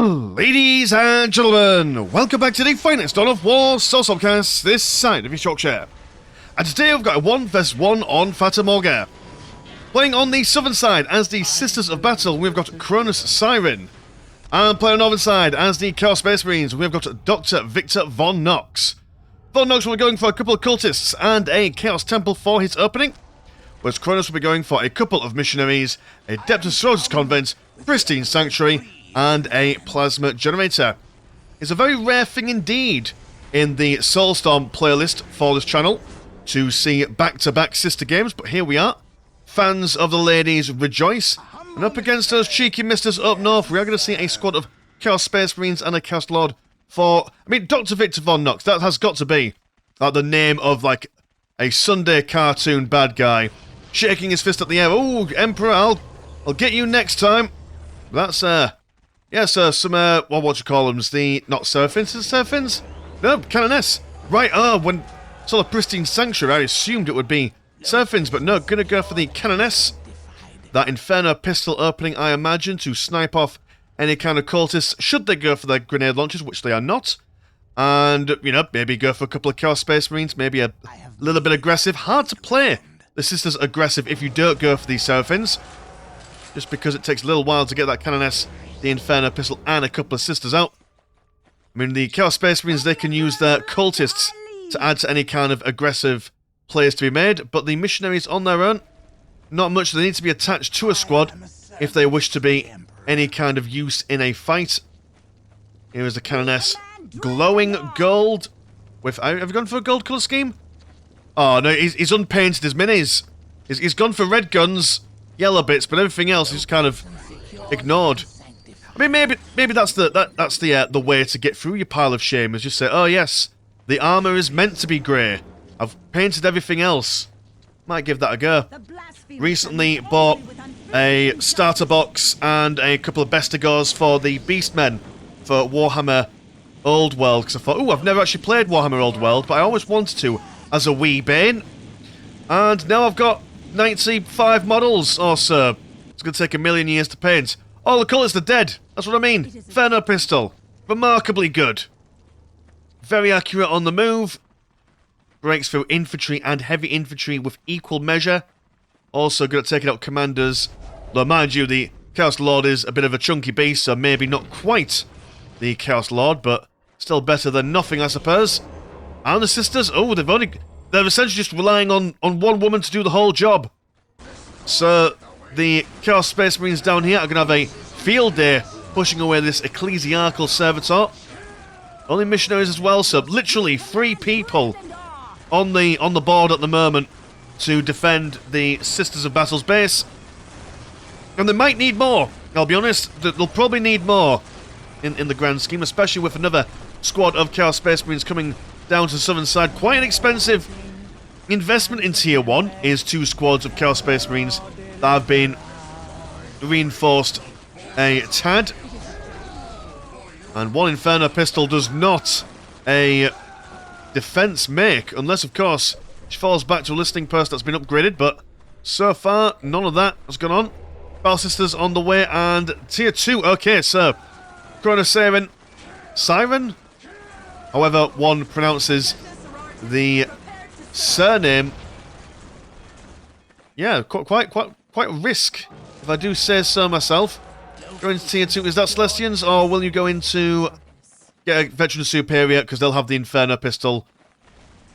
Ladies and gentlemen, welcome back to the finest Dawn of War Soulstorm cast this side of East Yorkshire. And today we've got a 1 vs 1 on Fata Morgana. Playing on the southern side as the Sisters of Battle, we've got Cronus Siren. And playing on the northern side as the Chaos Space Marines, we've got Dr. Victor Von Knox. Von Knox will be going for a couple of cultists and a Chaos Temple for his opening, whereas Cronus will be going for a couple of missionaries, a Depth of Sorcerer's Convent, Pristine Sanctuary, and a Plasma Generator. It's a very rare thing indeed in the Soulstorm playlist for this channel to see back-to-back sister games, but here we are. Fans of the ladies rejoice, and up against those cheeky misters up north, we are going to see a squad of Chaos Space Marines and a Chaos Lord for, Dr. Victor Von Knox. That has got to be the name of, like, a Sunday cartoon bad guy, shaking his fist at the air. Oh, Emperor, I'll get you next time. That's, yes, some, what you call them? Not Seraphins, is it Seraphins? No, Canoness. Right, when saw the Pristine Sanctuary, I assumed it would be Seraphins, but no, gonna go for the Canoness. That Inferno pistol opening, I imagine, to snipe off any kind of cultists, should they go for their grenade launchers, which they are not. And, maybe go for a couple of Chaos Space Marines, maybe a little bit aggressive. Hard to play the Sisters aggressive if you don't go for these Seraphins, just because it takes a little while to get that Canoness, the Inferno pistol, and a couple of Sisters out. The Chaos Space Marines, they can use their cultists to add to any kind of aggressive plays to be made, but the missionaries on their own, not much. They need to be attached to a squad if they wish to be any kind of use in a fight. Here is the Canoness, glowing gold with... Have you gone for a gold colour scheme? Oh no, he's unpainted his minis. He's gone for red guns, yellow bits, but everything else is kind of ignored. Maybe that's the way to get through your pile of shame, is just say, oh yes, the armour is meant to be grey. I've painted everything else. Might give that a go. Recently bought a starter box and a couple of Bestigors for the Beastmen for Warhammer Old World, because I thought, I've never actually played Warhammer Old World, but I always wanted to as a wee Bane. And now I've got 95 models or so. It's going to take a million years to paint. All the colours are dead. That's what I mean. Inferno pistol. Remarkably good. Very accurate on the move. Breaks through infantry and heavy infantry with equal measure. Also good at taking out commanders. Though, mind you, the Chaos Lord is a bit of a chunky beast, so maybe not quite the Chaos Lord, but still better than nothing, I suppose. And the Sisters, they're essentially just relying on one woman to do the whole job. So the Chaos Space Marines down here are going to have a field day pushing away this ecclesiarchal servitor. Only missionaries as well, so literally 3 people on the board at the moment to defend the Sisters of Battle's base. And they might need more, I'll be honest. They'll probably need more in the grand scheme, especially with another squad of Chaos Space Marines coming down to the southern side. Quite an expensive investment in Tier 1 is 2 squads of Chaos Space Marines that have been reinforced a tad. And 1 Inferno pistol does not a defense make, unless, of course, she falls back to a listening post that's been upgraded, but so far, none of that has gone on. Battle Sisters on the way, and Tier 2, okay, so Cronus Siren? However one pronounces the surname. Yeah, quite a risk, if I do say so myself. Going to Tier 2, is that Celestians, or will you go into get a Veteran Superior, because they'll have the Inferno pistol?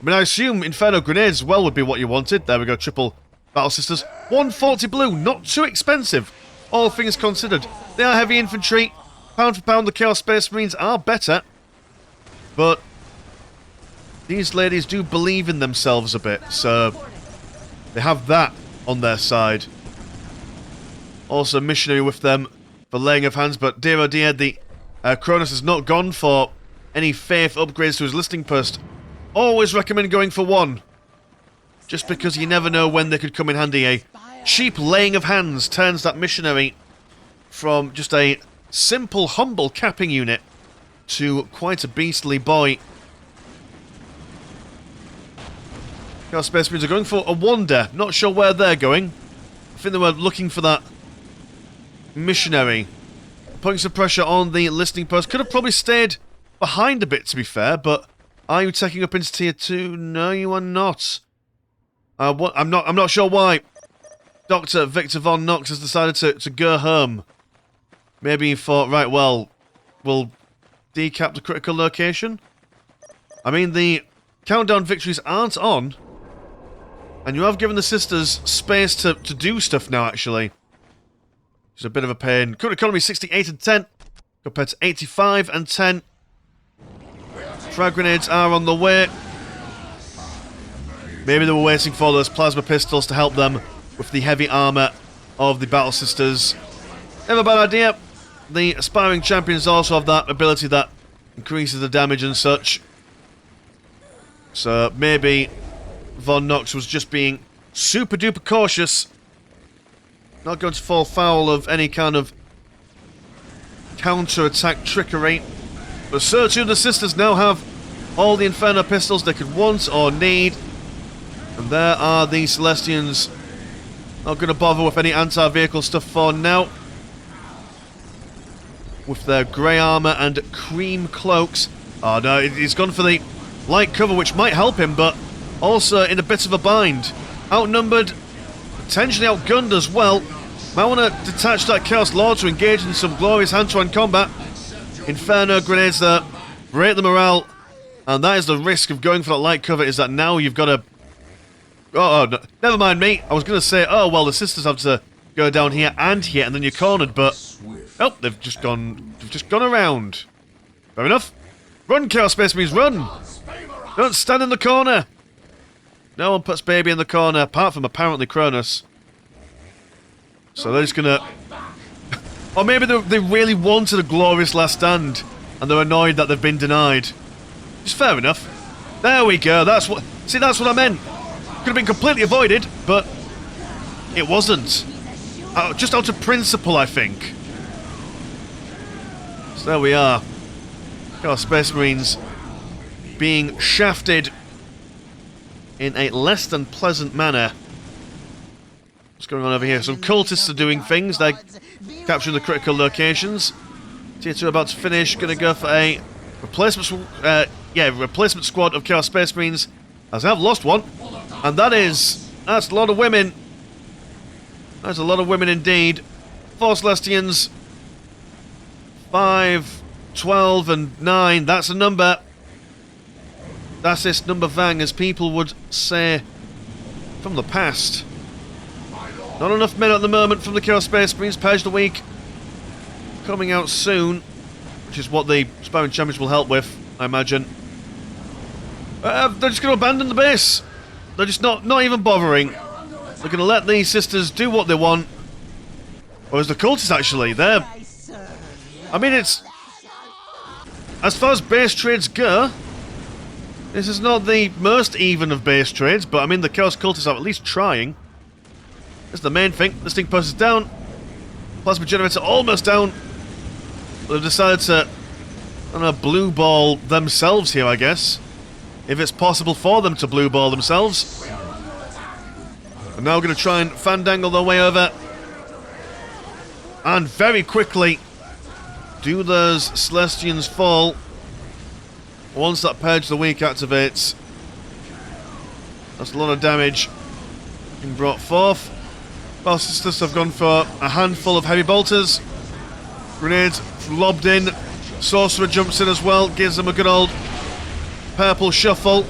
I assume Inferno Grenades as well would be what you wanted. There we go, triple Battle Sisters. 140 blue, not too expensive, all things considered. They are heavy infantry. Pound for pound, the Chaos Space Marines are better. But these ladies do believe in themselves a bit, so they have that on their side. Also missionary with them for laying of hands, but dear oh dear, the Cronus has not gone for any faith upgrades to his listening post. Always recommend going for 1, just because you never know when they could come in handy. A cheap laying of hands turns that missionary from just a simple, humble capping unit to quite a beastly boy. Chaos Space Marines are going for a wonder. Not sure where they're going. I think they were looking for that missionary putting some pressure on the listening post. Could have probably stayed behind a bit, to be fair, but are you taking up into tier 2? No, you are not. I'm not sure why Dr. Victor Von Knox has decided to go home. Maybe he thought, right, well, we'll decap the critical location. I mean, the countdown victories aren't on, and you have given the sisters space to do stuff now, actually. It's a bit of a pain. Current economy 68 and 10, compared to 85 and 10. Frag grenades are on the way. Maybe they were waiting for those plasma pistols to help them with the heavy armour of the Battle Sisters. Never a bad idea. The aspiring champions also have that ability that increases the damage and such. So maybe Von Knox was just being super duper cautious. Not going to fall foul of any kind of counter-attack trickery. But so too the sisters now have all the Inferno pistols they could want or need. And there are the Celestians. Not going to bother with any anti-vehicle stuff for now. With their grey armour and cream cloaks. Oh no, he's gone for the light cover, which might help him, but also in a bit of a bind. Outnumbered, potentially outgunned as well. Might want to detach that Chaos Lord to engage in some glorious hand-to-hand combat. Inferno grenades there, break the morale, and that is the risk of going for that light cover, is that now you've got to... Oh, no, never mind me. I was going to say, oh, well, the sisters have to go down here, and then you're cornered, but... Oh, they've just gone around. Fair enough. Run, Chaos Space Marines, run! Don't stand in the corner! No one puts baby in the corner, apart from apparently Cronus. So they're just gonna... Or maybe they really wanted a glorious last stand, and they're annoyed that they've been denied. It's fair enough. There we go, that's what... See, that's what I meant. Could have been completely avoided, but... It wasn't. Just out of principle, I think. So there we are. Our Space Marines being shafted in a less than pleasant manner. What's going on over here? Some cultists are doing things. They're capturing the critical locations. Tier 2 about to finish. Going to go for a replacement squad of Chaos Space Marines, as I have lost one. And that's a lot of women. That's a lot of women indeed. 4 Celestians. 5, 12, and 9. That's a number. Das ist number Vang, as people would say from the past. Not enough men at the moment from the Chaos Space Marines. Page of the Week coming out soon, which is what the Aspiring Champions will help with, I imagine. They're just going to abandon the base. They're just not even bothering. They're going to let these sisters do what they want. Or is the cultists actually? They're... I mean, it's... As far as base trades go, this is not the most even of base trades, but I mean the Chaos Cultists are at least trying. That's the main thing. The Stink Post is down. Plasma Generator almost down. But they've decided to, I don't know, blue ball themselves here, I guess. If it's possible for them to blue ball themselves. And now going to try and fandangle their way over. And very quickly do those Celestians fall. Once that Purge of the Week activates. That's a lot of damage being brought forth. Battle Sisters have gone for a handful of heavy bolters. Grenades lobbed in. Sorcerer jumps in as well, gives them a good old purple shuffle.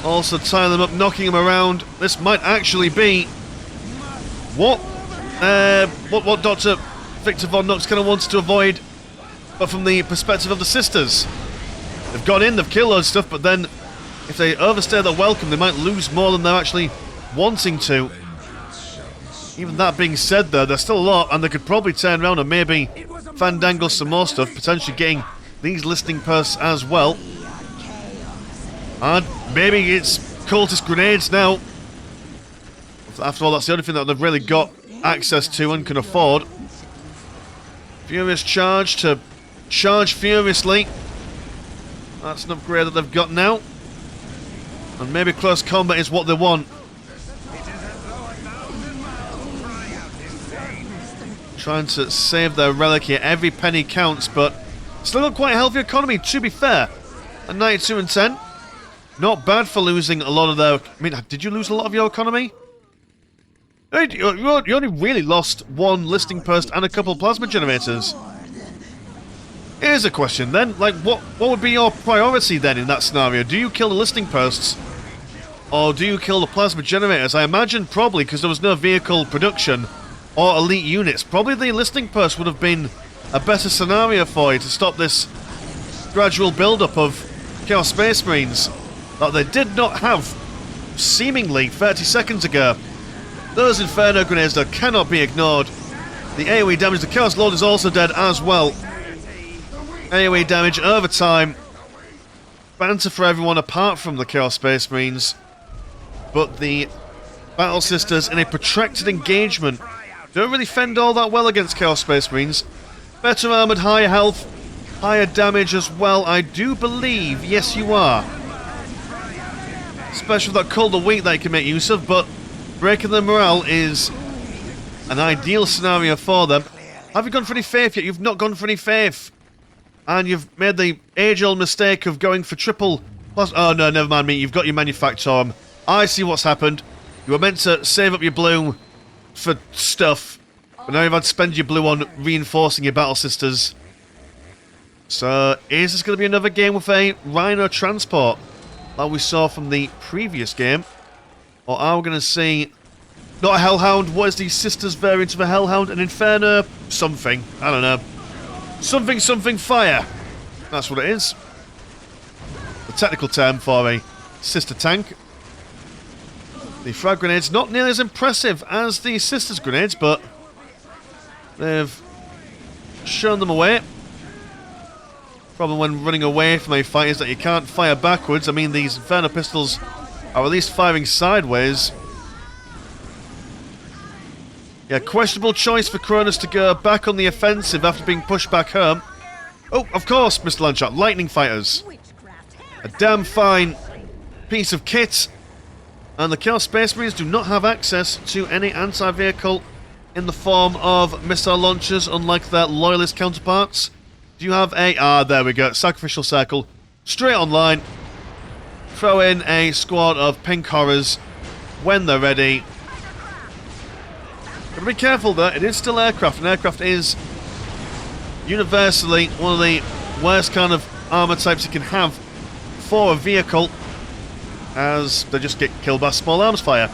Also tying them up, knocking them around. This might actually be what Dr. Victor Von Knox kind of wants to avoid, but from the perspective of the sisters. They've gone in, they've killed loads of stuff, but then if they overstay their welcome, they might lose more than they're actually wanting to. Even that being said, though, there's still a lot, and they could probably turn around and maybe fandangle some more stuff, potentially getting these listening posts as well. And maybe it's cultist grenades now. After all, that's the only thing that they've really got access to and can afford. Furious charge to charge furiously. That's an upgrade that they've got now. And maybe close combat is what they want. Trying to save their relic here. Every penny counts, but still got quite a healthy economy, to be fair. At 92 and 10. Not bad for losing a lot of their... I mean, did you lose a lot of your economy? You only really lost one listing post and a couple of plasma generators. Here's a question then. Like, what would be your priority then in that scenario? Do you kill the listing posts? Or do you kill the plasma generators? I imagine probably, because there was no vehicle production or elite units, probably the listing post would have been a better scenario for you to stop this gradual build-up of Chaos Space Marines that they did not have seemingly 30 seconds ago. Those Inferno grenades that cannot be ignored. The AoE damage, the Chaos Lord is also dead as well. AoE damage over time. Banter for everyone apart from the Chaos Space Marines. But the Battle Sisters in a protracted engagement don't really fend all that well against Chaos Space Marines. Better armoured, higher health, higher damage as well, I do believe. Yes, you are. Especially with that Cold of Week that you can make use of, but breaking the morale is an ideal scenario for them. Have you gone for any faith yet? You've not gone for any faith. And you've made the age-old mistake of going for triple plus... Oh, no, never mind me. You've got your Manufactorum. I see what's happened. You were meant to save up your blue for stuff, but now you've had to spend your blue on reinforcing your Battle Sisters. So, is this going to be another game with a Rhino transport, like we saw from the previous game? Or are we going to see... Not a Hellhound, what is the Sisters variant of a Hellhound? An Inferno something. I don't know. Something fire. That's what it is. The technical term for a Sister tank. The frag grenades not nearly as impressive as the Sisters grenades, but they've shown them away. Problem when running away from a fight is that you can't fire backwards. I mean, these Inferno pistols are at least firing sideways. Yeah, questionable choice for Cronus to go back on the offensive after being pushed back home. Oh, of course, Mr. Landshot. Lightning Fighters. A damn fine piece of kit. And the Chaos Space Marines do not have access to any anti-vehicle in the form of missile launchers, unlike their loyalist counterparts. Do you have a... Ah, there we go. Sacrificial Circle. Straight online. Throw in a squad of pink horrors when they're ready. Gotta be careful though, it is still aircraft, and aircraft is universally one of the worst kind of armour types you can have for a vehicle, as they just get killed by small arms fire.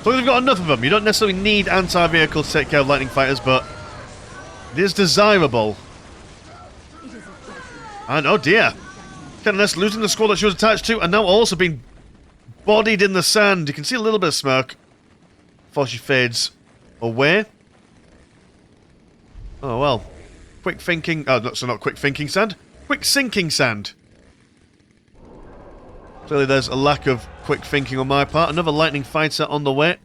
So we've got enough of them. You don't necessarily need anti-vehicle to take care of lightning fighters, but it is desirable. And oh dear, Kenaness losing the squad that she was attached to, and now also being bodied in the sand. You can see a little bit of smoke before she fades away. Oh well. Quick thinking... Oh, so not quick thinking sand. Quick sinking sand. Clearly there's a lack of quick thinking on my part. Another lightning fighter on the way.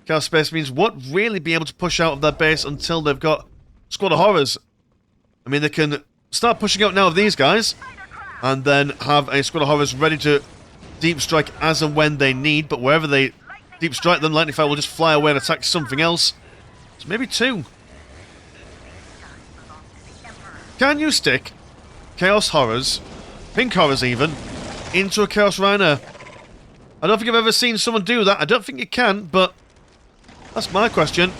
Chaos Space Marines won't really be able to push out of their base until they've got Squad of Horrors. I mean, they can start pushing out now of these guys, and then have a Squad of Horrors ready to deep strike as and when they need, but wherever they deep strike them, lightning fire will just fly away and attack something else. So maybe two. Can you stick Chaos Horrors, Pink Horrors even, into a Chaos Rhino? I don't think I've ever seen someone do that. I don't think you can, but that's my question.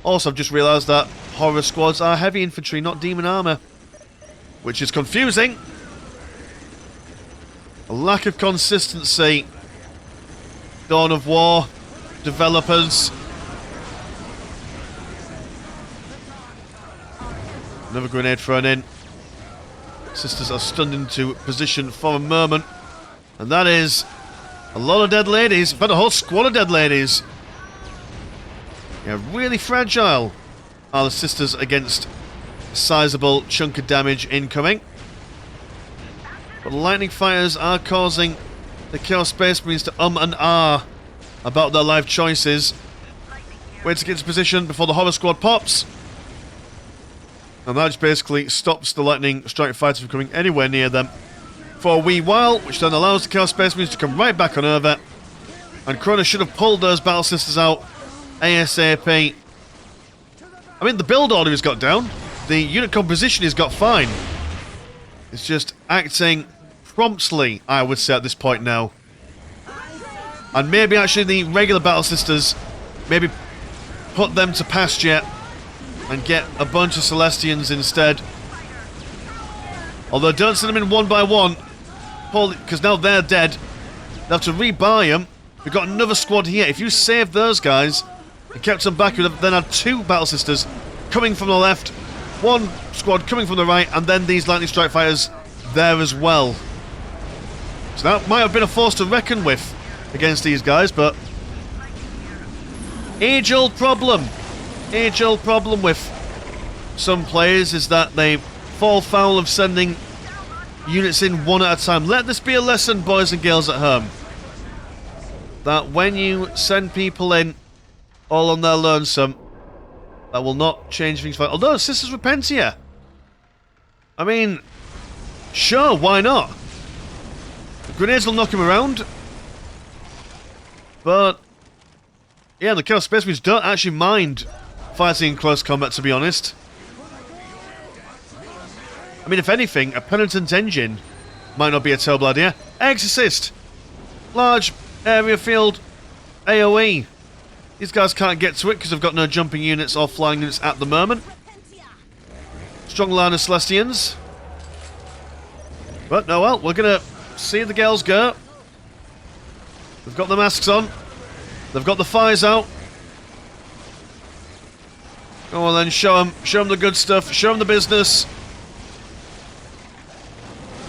Also, I've just realised that Horror Squads are heavy infantry, not demon armour, which is confusing. A lack of consistency. Dawn of War developers. Another grenade thrown in. Sisters are stunned into position for a moment. And that is a lot of dead ladies. In fact, a whole squad of dead ladies. Yeah, really fragile are the Sisters against a sizable chunk of damage incoming. But lightning fighters are causing the Chaos Space Marines to and ah about their life choices. Wait to get into position before the Horror Squad pops. And that just basically stops the lightning strike fighters from coming anywhere near them for a wee while, which then allows the Chaos Space Marines to come right back on over. And Cronus should have pulled those Battle Sisters out ASAP. I mean, the build order he's got down. The unit composition he's got fine. It's just acting promptly, I would say, at this point now. And maybe actually the regular Battle Sisters, maybe put them to pasture and get a bunch of Celestians instead. Although don't send them in one by one, because now they're dead. They'll have to rebuy them. We've got another squad here. If you saved those guys and kept them back, you'd then had two Battle Sisters coming from the left, one squad coming from the right, and then these Lightning Strike Fighters there as well. So that might have been a force to reckon with against these guys, but age-old problem with some players is that they fall foul of sending units in one at a time. Let this be a lesson, boys and girls at home, that when you send people in all on their lonesome, that will not change things. Although Sisters repent here, I mean, sure, why not? The grenades will knock him around, but yeah, the Chaos Space Marines don't actually mind fighting in close combat, to be honest. I mean, if anything, a Penitent Engine might not be a terrible idea. Exorcist! Large area field AoE. These guys can't get to it because they've got no jumping units or flying units at the moment. Strong line of Celestians. But, no, well, we're going to see the girls go. They've got the masks on. They've got the fires out. Go on then, show them the good stuff. Show them the business.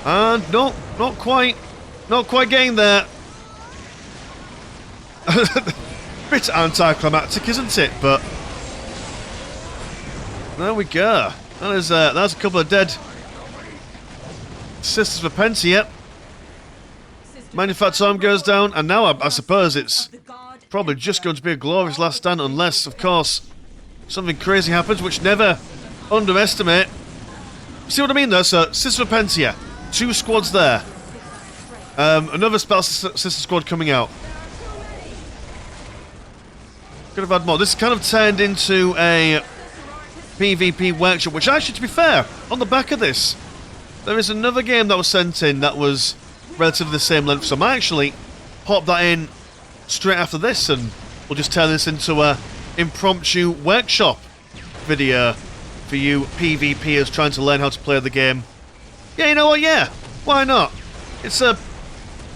And no, not quite getting there. Bit anticlimactic, isn't it? But there we go. That's a couple of dead Sisters for Pence here. Manufacturing goes down, and now I suppose it's probably just going to be a glorious last stand, unless, of course, something crazy happens, which never underestimate. See what I mean, though? So, Sister Repentia, 2 squads there. Another Spell Sister squad coming out. Could have had more. This kind of turned into a PvP workshop, which actually, to be fair, on the back of this, there is another game that was sent in that was relatively the same length, so I might actually pop that in straight after this, and we'll just turn this into a impromptu workshop video for you PvPers trying to learn how to play the game. Yeah, you know what, yeah, why not? It's a...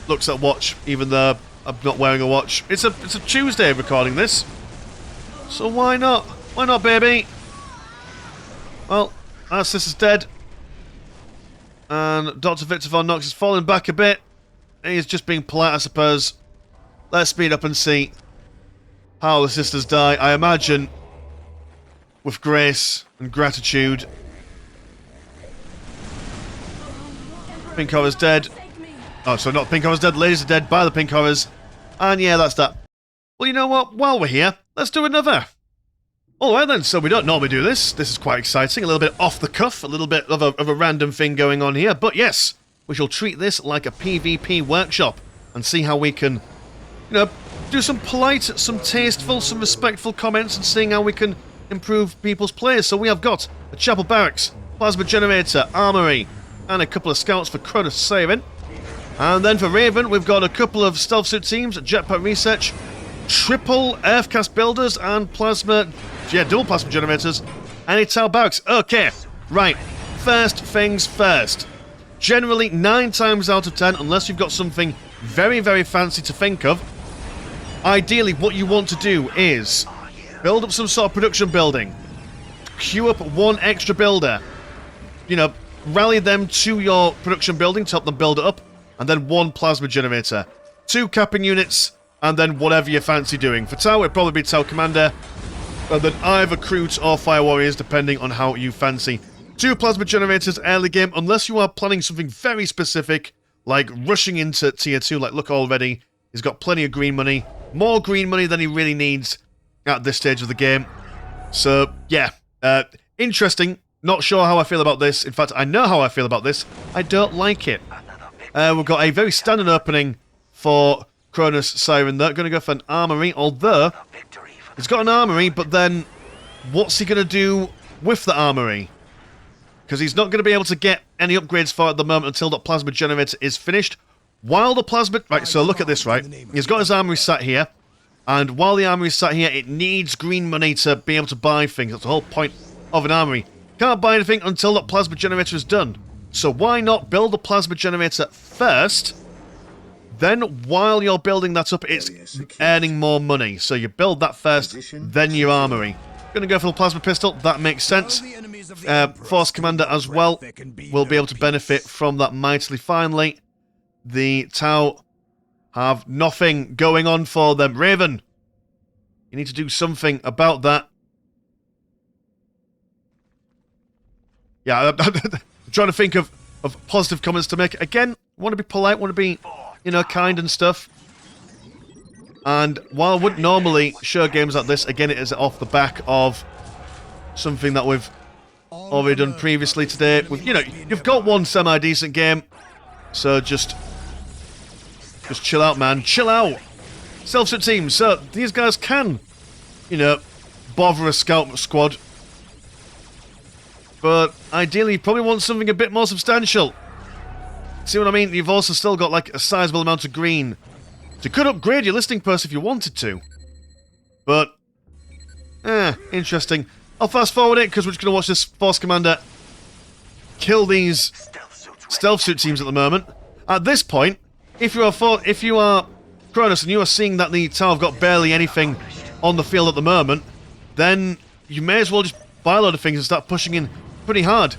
looks at watch, even though I'm not wearing a watch. It's a Tuesday recording this, so why not? Why not, baby? Well, our sister's dead. And Dr. Victor Von Knox is falling back a bit. He's just being polite, I suppose. Let's speed up and see how the sisters die. I imagine with grace and gratitude. Pink Horror's dead. Oh, so not Pink Horror's dead. Ladies are dead by the Pink Horrors. And yeah, that's that. Well, you know what? While we're here, let's do another. Alright then, so we don't normally do this. This is quite exciting. A little bit off the cuff, a little bit of a random thing going on here. But yes, we shall treat this like a PvP workshop and see how we can, you know, do some polite, some tasteful, some respectful comments and seeing how we can improve people's plays. So we have got a Chapel Barracks, Plasma Generator, Armory, and a couple of Scouts for Cronus Saving. And then for Raven, we've got a couple of Stealth Suit teams, Jetpack Research, triple Earthcast Builders, and Plasma... yeah, dual Plasma Generators, and a Tower Barracks. Okay, right. First things first. Generally, 9 times out of 10, unless you've got something very, very fancy to think of, ideally what you want to do is build up some sort of production building. Queue up 1 extra builder. You know, rally them to your production building to help them build it up, and then 1 Plasma Generator. 2 capping units, and then whatever you fancy doing. For Tower, it'd probably be Tower Commander, and then either Recruits or Fire Warriors, depending on how you fancy. 2 Plasma Generators early game, unless you are planning something very specific, like rushing into Tier 2, like look already, he's got plenty of green money. More green money than he really needs at this stage of the game. So, yeah, interesting. Not sure how I feel about this. In fact, I know how I feel about this. I don't like it. We've got a very standard opening for Cronus Siren. They're going to go for an Armory, although He's got an armory, but then what's he going to do with the armory? Because he's not going to be able to get any upgrades for it at the moment until that plasma generator is finished. While the plasma... Right, so look at this, right? He's got his armory sat here. And while the armory is sat here, it needs green money to be able to buy things. That's the whole point of an armory. Can't buy anything until that plasma generator is done. So why not build the plasma generator first? Then, while you're building that up, it's earning more money. So you build that first, then your armory. Gonna go for the plasma pistol. That makes sense. Force Commander as well will be able to benefit from that mightily finely. The Tau have nothing going on for them. Raven, you need to do something about that. Yeah, I'm trying to think of positive comments to make. Again, want to be polite, want to be, you know, kind and stuff. And while I wouldn't normally show games like this, again, it is off the back of something that we've already done previously today. You know, you've got one semi-decent game, so just chill out, man. Chill out. Self-suit teams. So these guys can, you know, bother a scout squad. But ideally, you probably want something a bit more substantial. See what I mean? You've also still got, like, a sizable amount of green. So you could upgrade your listing post if you wanted to. But, interesting. I'll fast forward it, because we're just going to watch this Force Commander kill these stealth suit teams at the moment. At this point, if you are Cronus and you are seeing that the Tau have got barely anything on the field at the moment, then you may as well just buy a load of things and start pushing in pretty hard.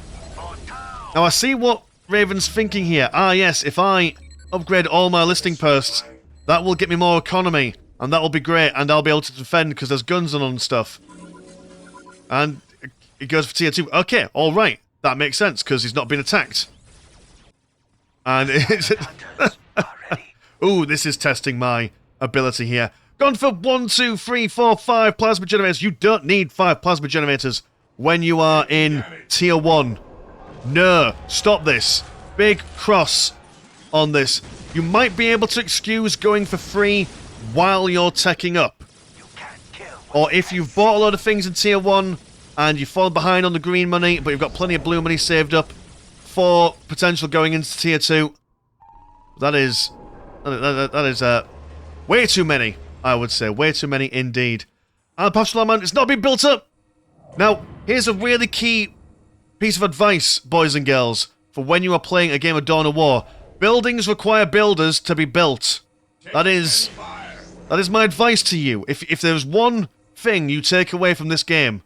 Now, I see what Raven's thinking here. Ah, yes, if I upgrade all my listing posts, that will get me more economy, and that will be great, and I'll be able to defend because there's guns on and stuff. And it goes for tier 2. Okay, alright. That makes sense, because he's not been attacked. And it's... Ooh, this is testing my ability here. Gone for 1, 2, 3, 4, 5 plasma generators. You don't need 5 plasma generators when you are in tier 1. No, stop this. Big cross on this. You might be able to excuse going for free while you're teching up. Or if you've bought a lot of things in tier 1 and you've fallen behind on the green money, but you've got plenty of blue money saved up for potential going into tier 2. That is way too many, I would say. Way too many indeed. And the pastoral amount is not being built up. Now, here's a really key piece of advice, boys and girls, for when you are playing a game of Dawn of War. Buildings require builders to be built. That is my advice to you. If there's one thing you take away from this game,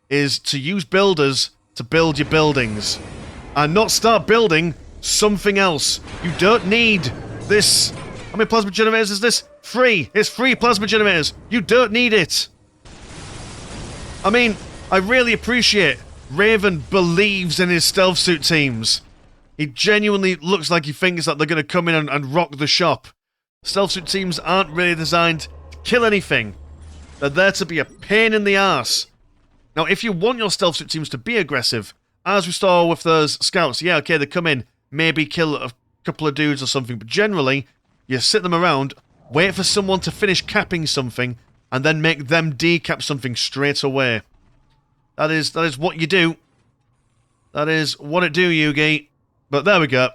is to use builders to build your buildings. And not start building something else. You don't need this. How many plasma generators is this? 3. It's 3 plasma generators. You don't need it. I mean, I really appreciate Raven believes in his stealth suit teams. He genuinely looks like he thinks that they're going to come in and rock the shop. Stealth suit teams aren't really designed to kill anything. They're there to be a pain in the arse. Now, if you want your stealth suit teams to be aggressive, as we saw with those scouts, yeah, okay, they come in, maybe kill a couple of dudes or something, but generally, you sit them around, wait for someone to finish capping something, and then make them decap something straight away. That is what you do. That is what it do, Yugi. But there we go.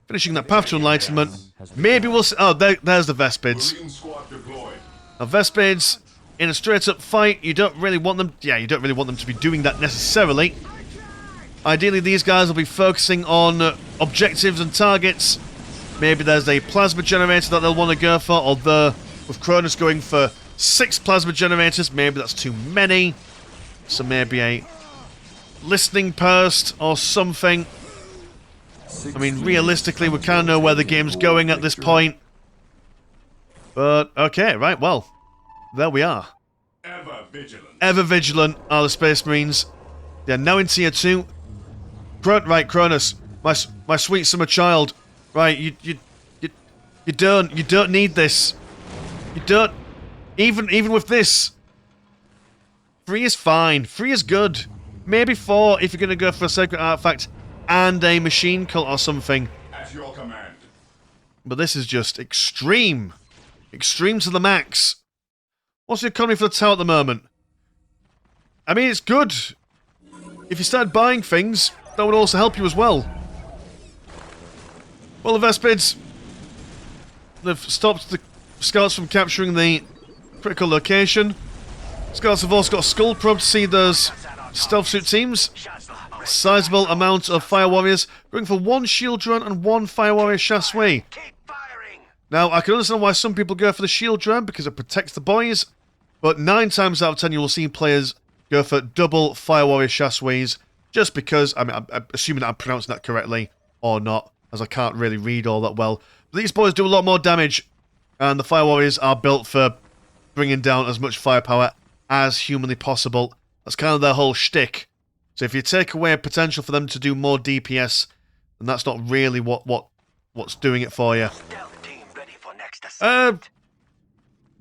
Finishing that path to enlightenment. Maybe we'll see... Oh, there's the Vespids. Now, Vespids, in a straight-up fight, you don't really want them... Yeah, you don't really want them to be doing that necessarily. Ideally, these guys will be focusing on objectives and targets. Maybe there's a plasma generator that they'll want to go for, although with Cronus going for 6 plasma generators, maybe that's too many. So maybe a listening post or something. I mean, realistically, we kind of know where the game's going at this point. But, okay, right, well, there we are. Ever vigilant are the Space Marines. They're now in tier 2. Right, Cronus, my sweet summer child. Right, you don't need this. You don't. Even with this. 3 is fine. 3 is good. Maybe 4 if you're going to go for a sacred artifact and a machine cult or something. At your command. But this is just extreme. Extreme to the max. What's the economy for the tower at the moment? I mean, it's good. If you start buying things, that would also help you as well. Well, the Vespids, they've stopped the scouts from capturing the critical location. Scouts have also got a skull probe to see those stealth suit teams. A sizable amount of fire warriors, going for 1 shield drone and 1 fire warrior chasseur. Now, I can understand why some people go for the shield drone because it protects the boys, but 9 times out of 10 you will see players go for double fire warrior chasseurs, just because, I mean, I'm assuming that I'm pronouncing that correctly, or not, as I can't really read all that well. But these boys do a lot more damage, and the fire warriors are built for bringing down as much firepower as humanly possible. That's kind of their whole shtick. So if you take away potential for them to do more DPS, then that's not really what's doing it for you.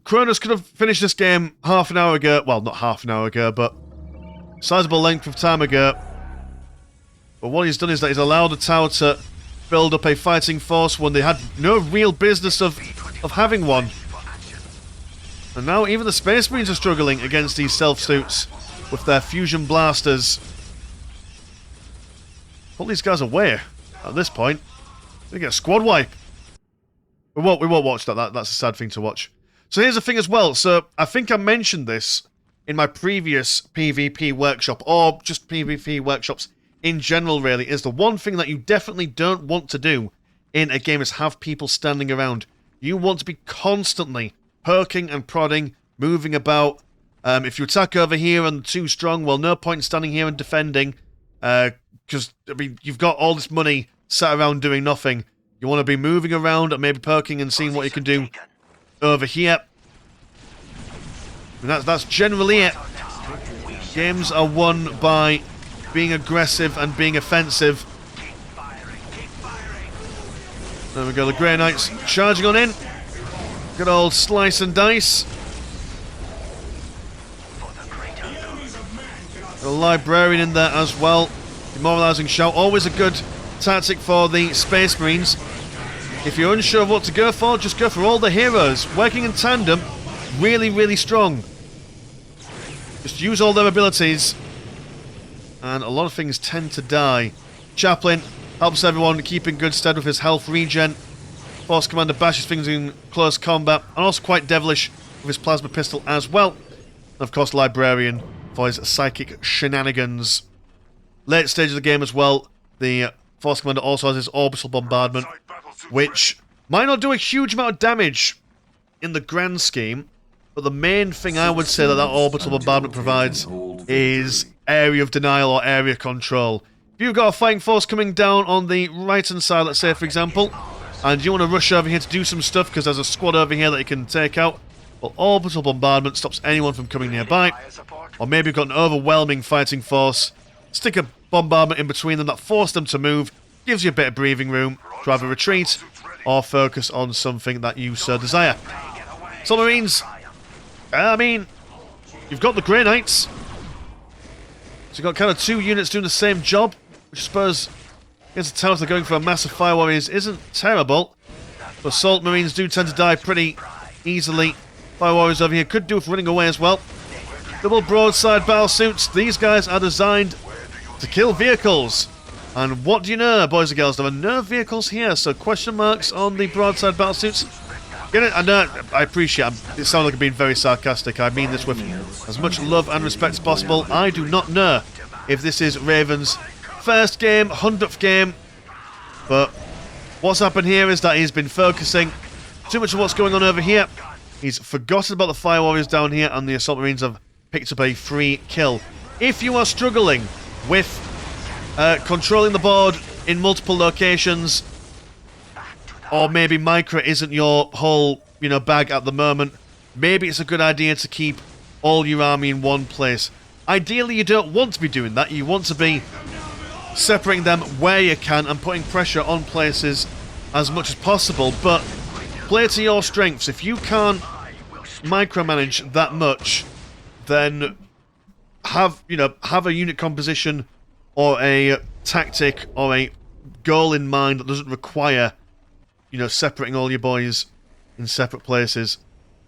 Kronos could have finished this game half an hour ago. Well, not half an hour ago, but sizable length of time ago. But what he's done is that he's allowed the tower to build up a fighting force when they had no real business of having one. And now even the Space Marines are struggling against these self-suits with their fusion blasters. Pull these guys away at this point. They get a squad wipe. We won't watch that. That's a sad thing to watch. So here's the thing as well. So I think I mentioned this in my previous PvP workshop, or just PvP workshops in general really, is the one thing that you definitely don't want to do in a game is have people standing around. You want to be constantly poking and prodding, moving about. If you attack over here and too strong, well, no point in standing here and defending, because, I mean, you've got all this money sat around doing nothing. You want to be moving around and maybe poking and seeing what you can do over here. And that's generally it. Games are won by being aggressive and being offensive. There we go, the Grey Knights charging on in. Good old slice and dice. Got a Librarian in there as well. Demoralising shout, always a good tactic for the Space Marines. If you're unsure of what to go for, just go for all the heroes. Working in tandem, really, really strong. Just use all their abilities. And a lot of things tend to die. Chaplain helps everyone keep in good stead with his health regen. Force Commander bashes things in close combat. And also quite devilish with his plasma pistol as well. And of course Librarian for his psychic shenanigans. Late stage of the game as well, the Force Commander also has his orbital bombardment, which might not do a huge amount of damage in the grand scheme, but the main thing I would say that orbital bombardment provides is area of denial or area control. If you've got a fighting force coming down on the right-hand side, let's say for example, and you want to rush over here to do some stuff because there's a squad over here that you can take out, well, orbital bombardment stops anyone from coming nearby. Or maybe you've got an overwhelming fighting force, stick a bombardment in between them that force them to move, gives you a bit of breathing room to either retreat or focus on something that you so desire. Submarines, I mean, you've got the Grey Knights, so you've got kind of 2 units doing the same job, which I suppose against the towers they're going for a massive fire warriors isn't terrible, but Assault Marines do tend to die pretty easily. Fire warriors over here could do with running away as well. Double broadside battle suits, these guys are designed to kill vehicles. And what do you know, boys and girls, there are no vehicles here, so question marks on the broadside battle suits. Get it? I know, I appreciate it. It sounds like I'm being very sarcastic. I mean this with as much love and respect as possible. I do not know if this is Raven's first game, 100th game, but what's happened here is that he's been focusing too much on what's going on over here. He's forgotten about the Fire Warriors down here, and the Assault Marines have picked up a free kill. If you are struggling with controlling the board in multiple locations, or maybe Micro isn't your whole, bag at the moment, maybe it's a good idea to keep all your army in one place. Ideally, you don't want to be doing that. You want to be separating them where you can and putting pressure on places as much as possible, but play to your strengths. If you can't micromanage that much, then have a unit composition or a tactic or a goal in mind that doesn't require separating all your boys in separate places.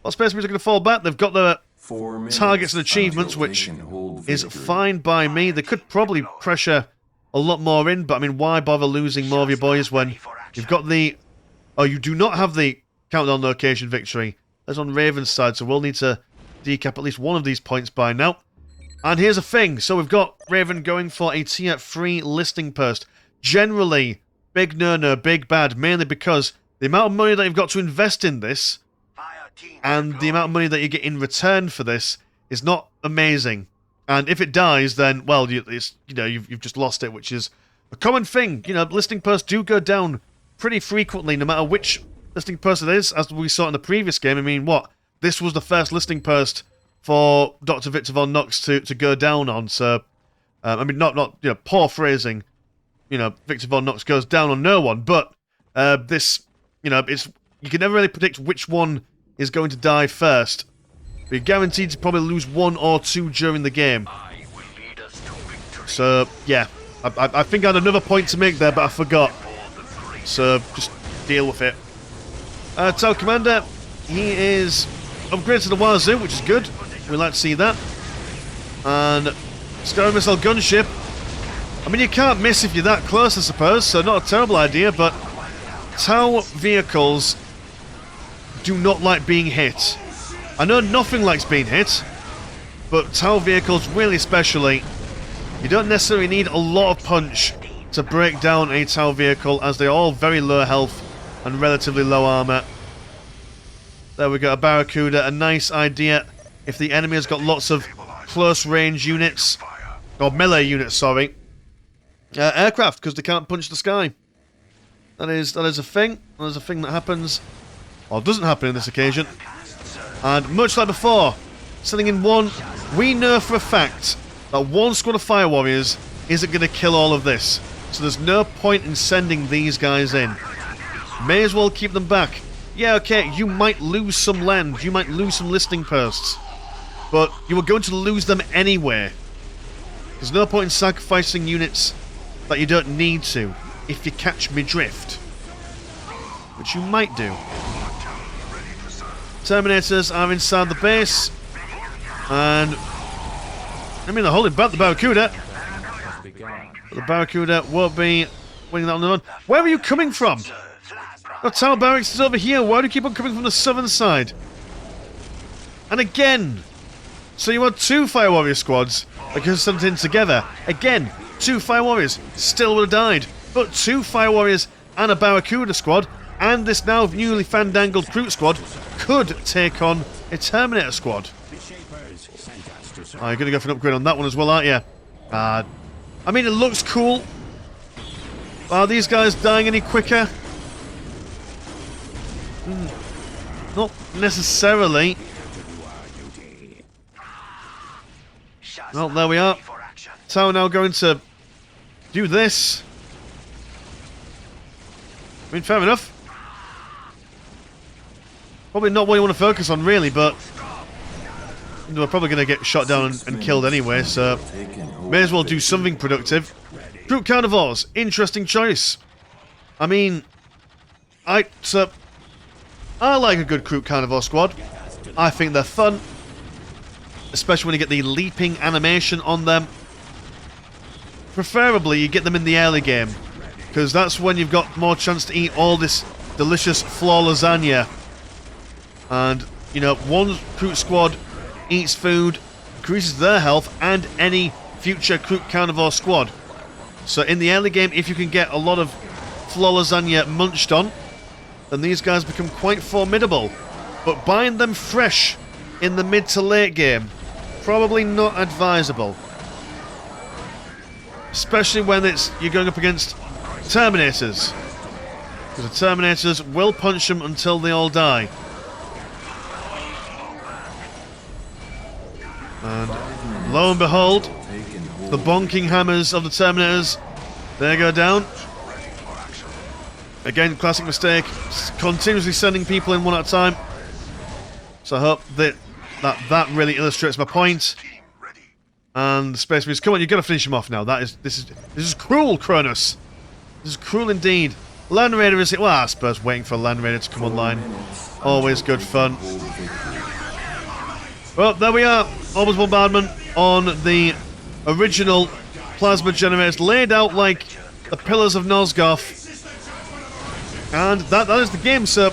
Well, Space Marines are going to fall back. They've got the targets and achievements, which is fine by me. They could probably pressure a lot more in, but I mean, why bother losing more of your boys when you've got the... Oh, you do not have the countdown location victory. That's on Raven's side, so we'll need to decap at least one of these points by now. And here's a thing. So we've got Raven going for a tier 3 listing post. Generally, big no-no, big bad, mainly because the amount of money that you've got to invest in this and the amount of money that you get in return for this is not amazing. And if it dies, then, well, you've just lost it, which is a common thing. You know, listing posts do go down pretty frequently, no matter which listing post it is, as we saw in the previous game. I mean, what? This was the first listing post for Dr. Victor Von Knox to go down on, so... I mean, not poor phrasing. Victor Von Knox goes down on no one, but this, it's... You can never really predict which one is going to die first. But you're guaranteed to probably lose 1 or 2 during the game. So, yeah. I think I had another point to make there, but I forgot. So, just deal with it. Tower Commander, he is upgraded to the Wazoo, which is good. We like to see that. And Sky Missile Gunship. I mean, you can't miss if you're that close, I suppose, so not a terrible idea, but Tau vehicles do not like being hit. I know nothing likes being hit, but Tau vehicles, really especially, you don't necessarily need a lot of punch to break down a Tau vehicle, as they're all very low health and relatively low armor. There we go, a Barracuda, a nice idea if the enemy has got lots of close range units, or melee units, sorry. Aircraft, because they can't punch the sky. That is a thing. That is a thing that happens, or doesn't happen in this occasion. And much like before, sending in one, we know for a fact that one squad of Fire Warriors isn't going to kill all of this. So there's no point in sending these guys in. May as well keep them back. Yeah, okay, you might lose some land, you might lose some listing posts, but you are going to lose them anyway. There's no point in sacrificing units that you don't need to, if you catch me drift. Which you might do. Terminators are inside the base, and I mean, they're holding back the Barracuda. But the Barracuda won't be winning that on the run. Where are you coming from? Got Tower Barracks is over here. Why do you keep on coming from the southern side? And again, so you want 2 Fire Warrior squads that can send in together. Again, 2 Fire Warriors still would have died, but 2 Fire Warriors and a Barracuda squad, and this now newly fandangled Kroot squad could take on a Terminator squad. Oh, you're going to go for an upgrade on that one as well, aren't you? I mean, it looks cool. Are these guys dying any quicker? Not necessarily. Well, there we are. So now going to do this. I mean, fair enough. Probably not what you want to focus on, really, but we're probably going to get shot down and killed anyway, so may as well do something productive. Kroot Carnivores, interesting choice. I mean, I like a good Kroot Carnivore squad. I think they're fun, especially when you get the leaping animation on them. Preferably, you get them in the early game, because that's when you've got more chance to eat all this delicious floor lasagna. And, one Kroot squad eats food, increases their health, and any future Kroot Carnivore squad. So in the early game, if you can get a lot of floor lasagna munched on, then these guys become quite formidable. But buying them fresh in the mid to late game, probably not advisable. Especially when you're going up against Terminators. Because the Terminators will punch them until they all die. And lo and behold, the bonking hammers of the Terminators, they go down. Again, classic mistake, continuously sending people in one at a time. So I hope that really illustrates my point. And the Space Marines, come on, you've got to finish him off now. This is cruel, Cronus. This is cruel indeed. Land Raider is it? Well, I suppose waiting for Land Raider to come online. Always good fun. Well, there we are. Orbital bombardment on the original plasma generators, laid out like the pillars of Nosgoth. And that is the game, so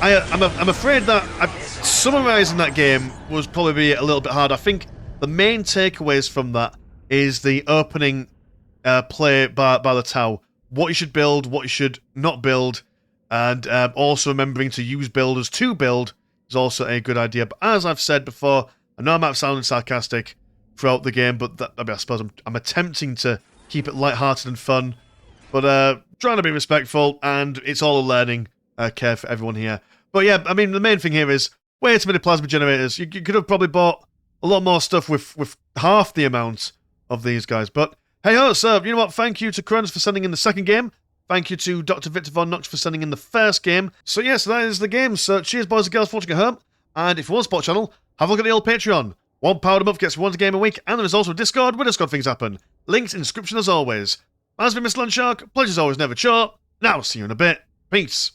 I'm afraid that summarising that game was probably a little bit hard. I think the main takeaways from that is the opening play by the Tau. What you should build, what you should not build, and also remembering to use builders to build is also a good idea. But as I've said before, I know I might have sounded sarcastic throughout the game, but I suppose I'm attempting to keep it lighthearted and fun, but trying to be respectful, and it's all a learning curve for everyone here. But yeah, I mean, the main thing here is way too many plasma generators. You could have probably bought a lot more stuff with half the amount of these guys. But hey ho, so you know what? Thank you to Kronos for sending in the second game. Thank you to Dr. Victor Von Notch for sending in the first game. So yes, that is the game. So cheers, boys and girls, for watching at home. And if you want to support the channel, have a look at the old Patreon. £1 a month gets one game a week, and there is also a Discord where Discord things happen. Links in the description as always. As been Mr. Landshark, pleasure's always never short. Now, see you in a bit. Peace.